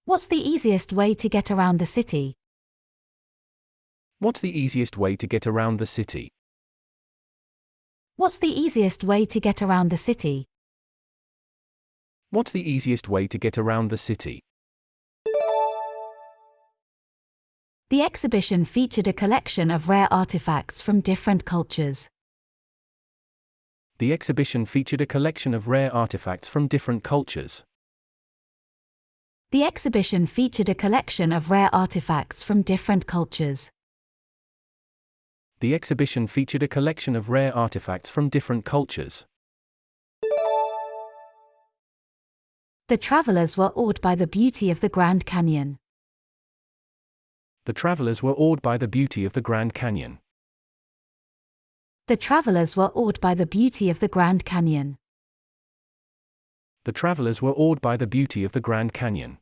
What's the easiest way to get around the city? What's the easiest way to get around the city? What's the easiest way to get around the city? What's the easiest way to get around the city? The exhibition featured a collection of rare artifacts from different cultures. The exhibition featured a collection of rare artifacts from different cultures. The exhibition featured a collection of rare artifacts from different cultures. The exhibition featured a collection of rare artifacts from different cultures. The travelers were awed by the beauty of the Grand Canyon. The travelers were awed by the beauty of the Grand Canyon. The travelers were awed by the beauty of the Grand Canyon. The travelers were awed by the beauty of the Grand Canyon.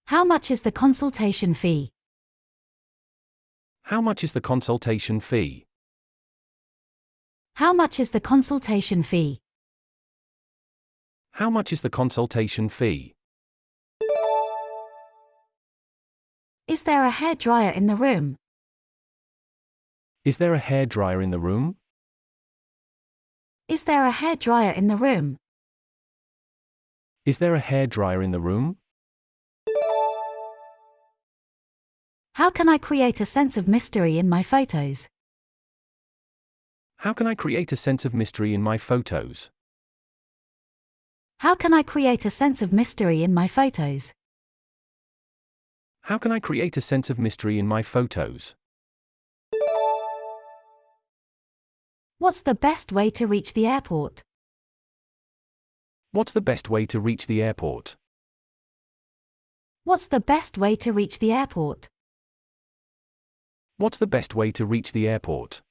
How much is the consultation fee? How much is the consultation fee? How much is the consultation fee? How much is the consultation fee? Is there a hairdryer in the room? Is there a hairdryer in the room? Is there a hairdryer in the room? Is there a hairdryer in the room? How can I create a sense of mystery in my photos? How can I create a sense of mystery in my photos? How can I create a sense of mystery in my photos? How can I create a sense of mystery in my photos? What's the best way to reach the airport? What's the best way to reach the airport? What's the best way to reach the airport? What's the best way to reach the airport?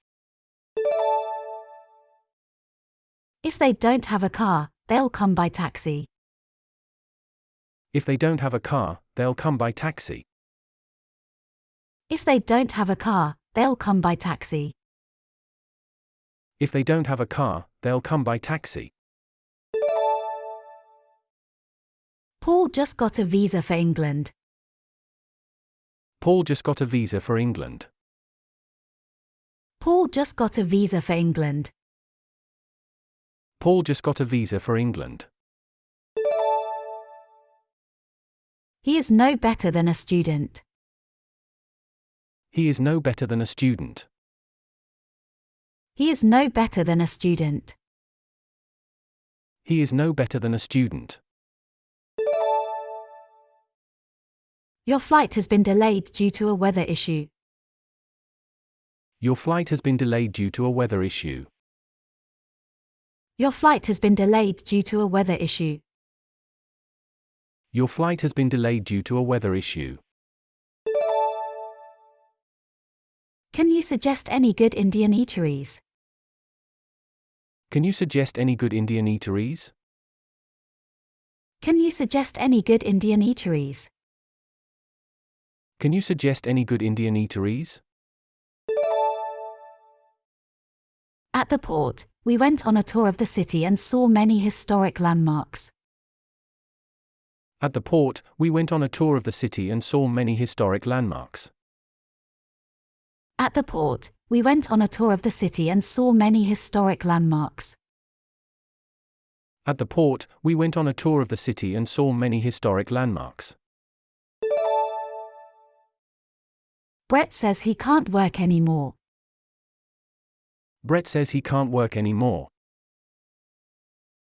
If they don't have a car, they'll come by taxi. If they don't have a car, they'll come by taxi. If they don't have a car, they'll come by taxi. If they don't have a car, they'll come by taxi. Paul just got a visa for England. Paul just got a visa for England. Paul just got a visa for England. Paul just got a visa for England. He is no better than a student. He is no better than a student. He is no better than a student. He is no better than a student. Your flight has been delayed due to a weather issue. Your flight has been delayed due to a weather issue. Your flight has been delayed due to a weather issue. Your flight has been delayed due to a weather issue. Can you suggest any good Indian eateries? Can you suggest any good Indian eateries? Can you suggest any good Indian eateries? Can you suggest any good Indian eateries? At the port, we went on a tour of the city and saw many historic landmarks. At the port, we went on a tour of the city and saw many historic landmarks. At the port, we went on a tour of the city and saw many historic landmarks. At the port, we went on a tour of the city and saw many historic landmarks. Brett says he can't work anymore. Brett says he can't work anymore.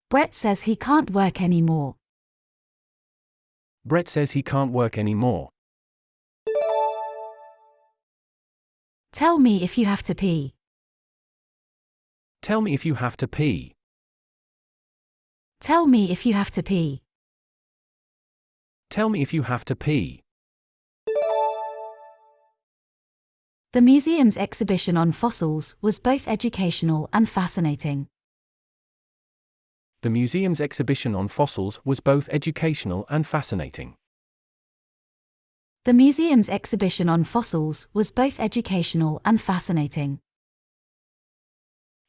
Brett says he can't work anymore. Brett says he can't work anymore. Tell me if you have to pee. Tell me if you have to pee. Tell me if you have to pee. Tell me if you have to pee. The museum's exhibition on fossils was both educational and fascinating. The museum's exhibition on fossils was both educational and fascinating. The museum's exhibition on fossils was both educational and fascinating.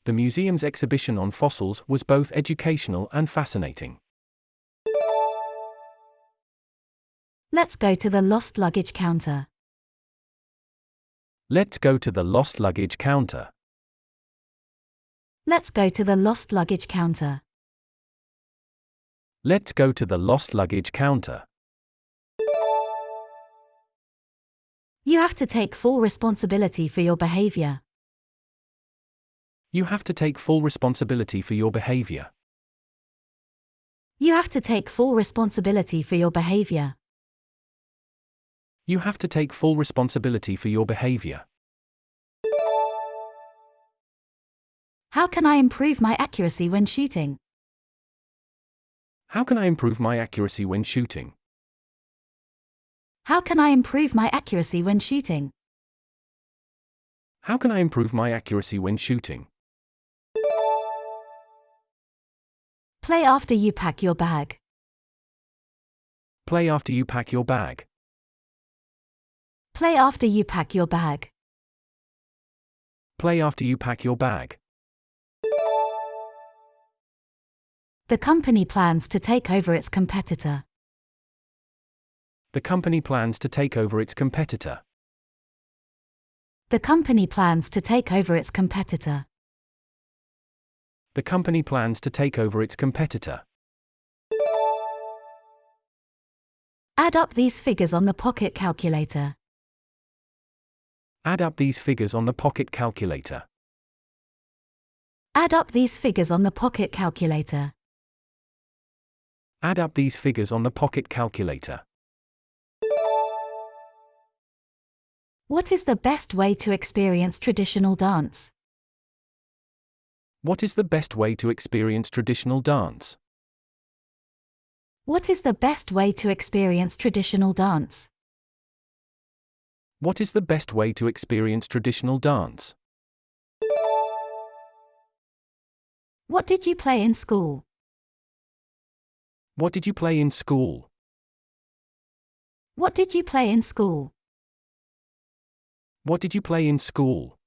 The museum's exhibition on fossils was both educational and fascinating. Let's go to the lost luggage counter. Let's go to the lost luggage counter. Let's go to the lost luggage counter. Let's go to the lost luggage counter. You have to take full responsibility for your behavior. You have to take full responsibility for your behavior. You have to take full responsibility for your behavior. You have to take full responsibility for your behavior. How can I improve my accuracy when shooting? How can I improve my accuracy when shooting? How can I improve my accuracy when shooting? How can I improve my accuracy when shooting? Play after you pack your bag. Play after you pack your bag. Play after you pack your bag. Play after you pack your bag. The company plans to take over its competitor. The company plans to take over its competitor. The company plans to take over its competitor. The company plans to take over its competitor. Add up these figures on the pocket calculator. Add up these figures on the pocket calculator. Add up these figures on the pocket calculator. Add up these figures on the pocket calculator. What is the best way to experience traditional dance? What is the best way to experience traditional dance? What is the best way to experience traditional dance? What is the best way to experience traditional dance? What did you play in school? What did you play in school? What did you play in school? What did you play in school?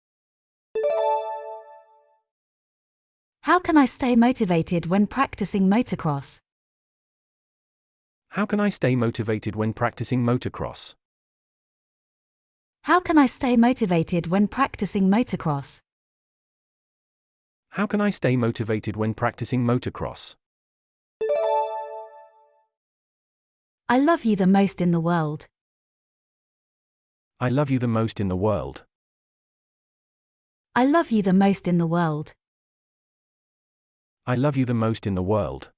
How can I stay motivated when practicing motocross? How can I stay motivated when practicing motocross? How can I stay motivated when practicing motocross? How can I stay motivated when practicing motocross? I love you the most in the world. I love you the most in the world. I love you the most in the world. I love you the most in the world.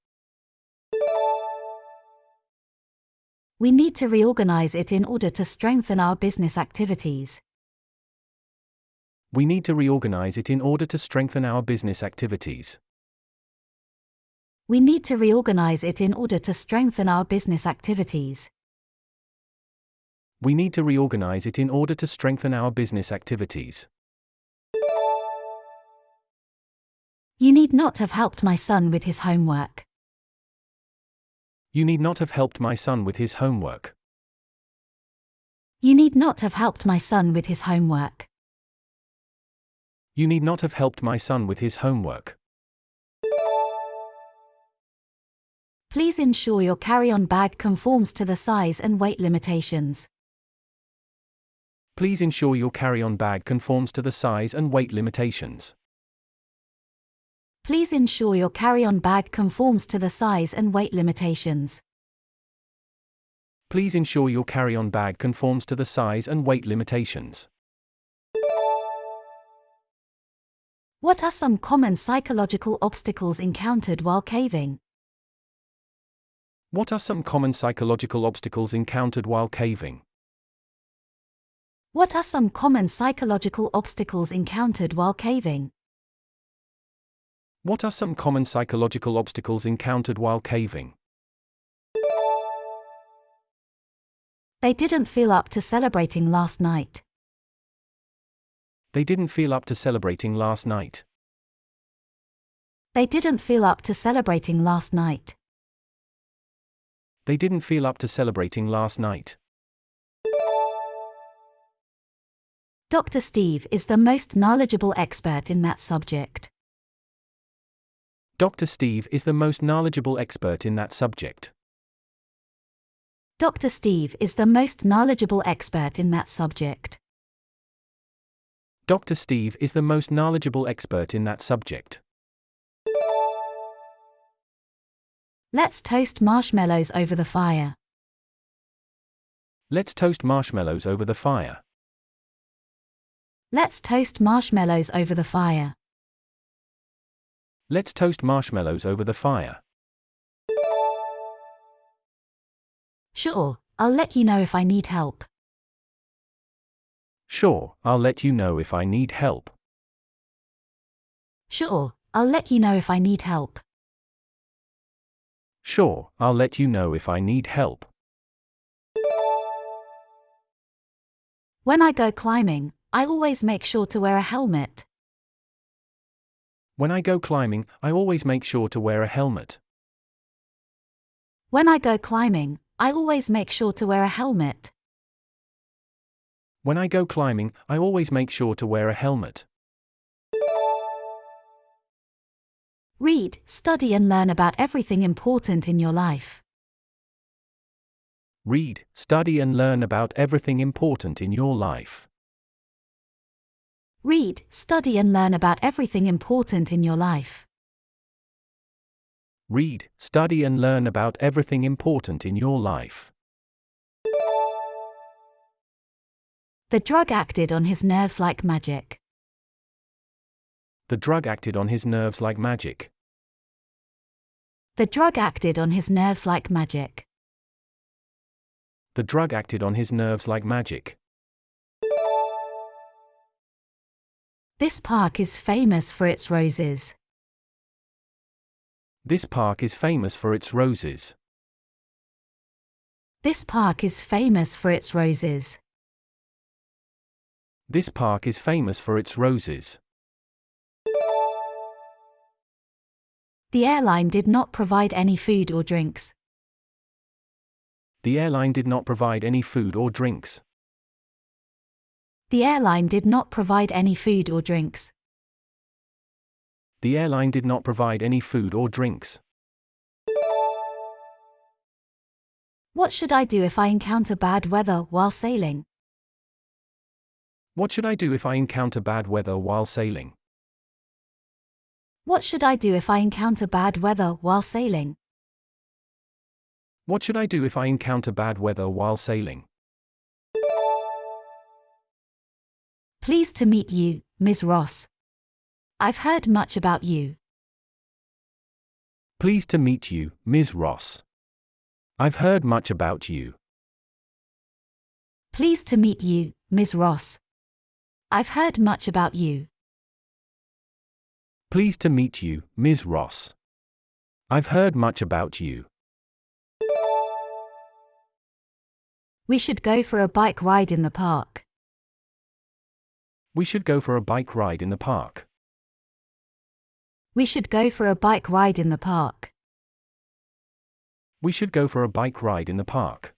We need to reorganize it in order to strengthen our business activities. We need to reorganize it in order to strengthen our business activities. We need to reorganize it in order to strengthen our business activities. We need to reorganize it in order to strengthen our business activities. You need not have helped my son with his homework. You need not have helped my son with his homework. You need not have helped my son with his homework. You need not have helped my son with his homework. Please ensure your carry-on bag conforms to the size and weight limitations. Please ensure your carry-on bag conforms to the size and weight limitations. Please ensure your carry-on bag conforms to the size and weight limitations. Please ensure your carry-on bag conforms to the size and weight limitations. What are some common psychological obstacles encountered while caving? What are some common psychological obstacles encountered while caving? What are some common psychological obstacles encountered while caving? What are some common psychological obstacles encountered while caving? They didn't feel up to celebrating last night. They didn't feel up to celebrating last night. They didn't feel up to celebrating last night. They didn't feel up to celebrating last night. Dr. Steve is the most knowledgeable expert in that subject. Dr. Steve is the most knowledgeable expert in that subject. Dr. Steve is the most knowledgeable expert in that subject. Dr. Steve is the most knowledgeable expert in that subject. Let's toast marshmallows over the fire. Let's toast marshmallows over the fire. Let's toast marshmallows over the fire. Let's toast marshmallows over the fire. Sure, I'll let you know if I need help. Sure, I'll let you know if I need help. Sure, I'll let you know if I need help. Sure, I'll let you know if I need help. When I go climbing, I always make sure to wear a helmet. When I go climbing, I always make sure to wear a helmet. When I go climbing, I always make sure to wear a helmet. When I go climbing, I always make sure to wear a helmet. Read, study and learn about everything important in your life. Read, study and learn about everything important in your life. Read, study and learn about everything important in your life. Read, study and learn about everything important in your life. The drug acted on his nerves like magic. The drug acted on his nerves like magic. The drug acted on his nerves like magic. The drug acted on his nerves like magic. This park is famous for its roses. This park is famous for its roses. This park is famous for its roses. This park is famous for its roses. The airline did not provide any food or drinks. The airline did not provide any food or drinks. The airline did not provide any food or drinks. The airline did not provide any food or drinks. What should I do if I encounter bad weather while sailing? What should I do if I encounter bad weather while sailing? What should I do if I encounter bad weather while sailing? What should I do if I encounter bad weather while sailing? Pleased to meet you, Ms. Ross. I've heard much about you. Pleased to meet you, Ms. Ross. I've heard much about you. Pleased to meet you, Ms. Ross. I've heard much about you. Pleased to meet you, Ms. Ross. I've heard much about you. We should go for a bike ride in the park. We should go for a bike ride in the park. We should go for a bike ride in the park. We should go for a bike ride in the park.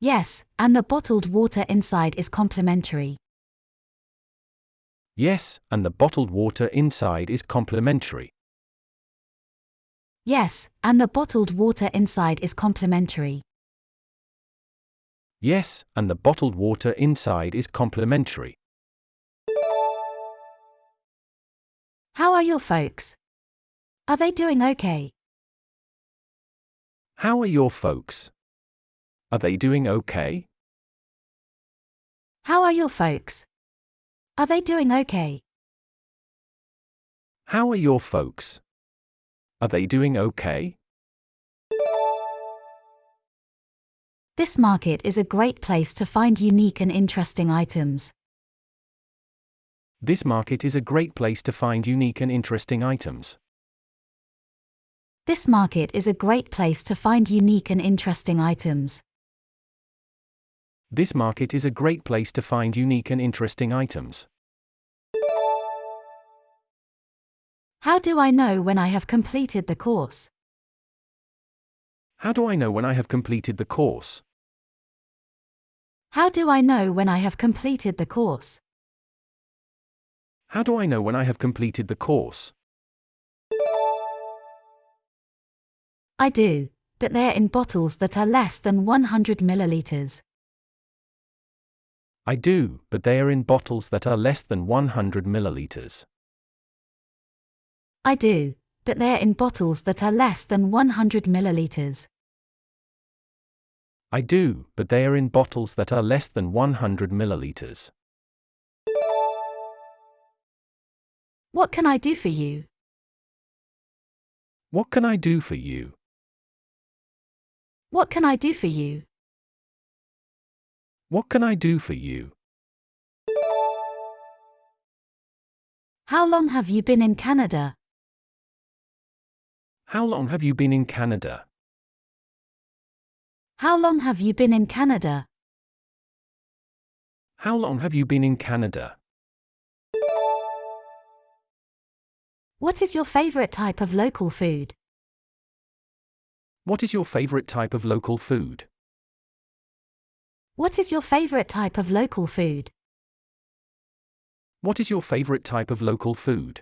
Yes, and the bottled water inside is complimentary. Yes, and the bottled water inside is complimentary. Yes, and the bottled water inside is complimentary. Yes, and the bottled water inside is complimentary. How are your folks? Are they doing okay? How are your folks? Are they doing okay? How are your folks? Are they doing okay? How are your folks? Are they doing okay? This market is a great place to find unique and interesting items. This market is a great place to find unique and interesting items. This market is a great place to find unique and interesting items. This market is a great place to find unique and interesting items. How do I know when I have completed the course? How do I know when I have completed the course? How do I know when I have completed the course? How do I know when I have completed the course? I do, but they're in bottles that are less than 100 milliliters. I do, but they are in bottles that are less than 100 milliliters. I do, but they're in bottles that are less than 100 milliliters. I do, but they are in bottles that are less than 100 milliliters. What can I do for you? What can I do for you? What can I do for you? What can I do for you? How long have you been in Canada? How long have you been in Canada? How long have you been in Canada? How long have you been in Canada? What is your favorite type of local food? What is your favorite type of local food? What is your favorite type of local food? What is your favorite type of local food?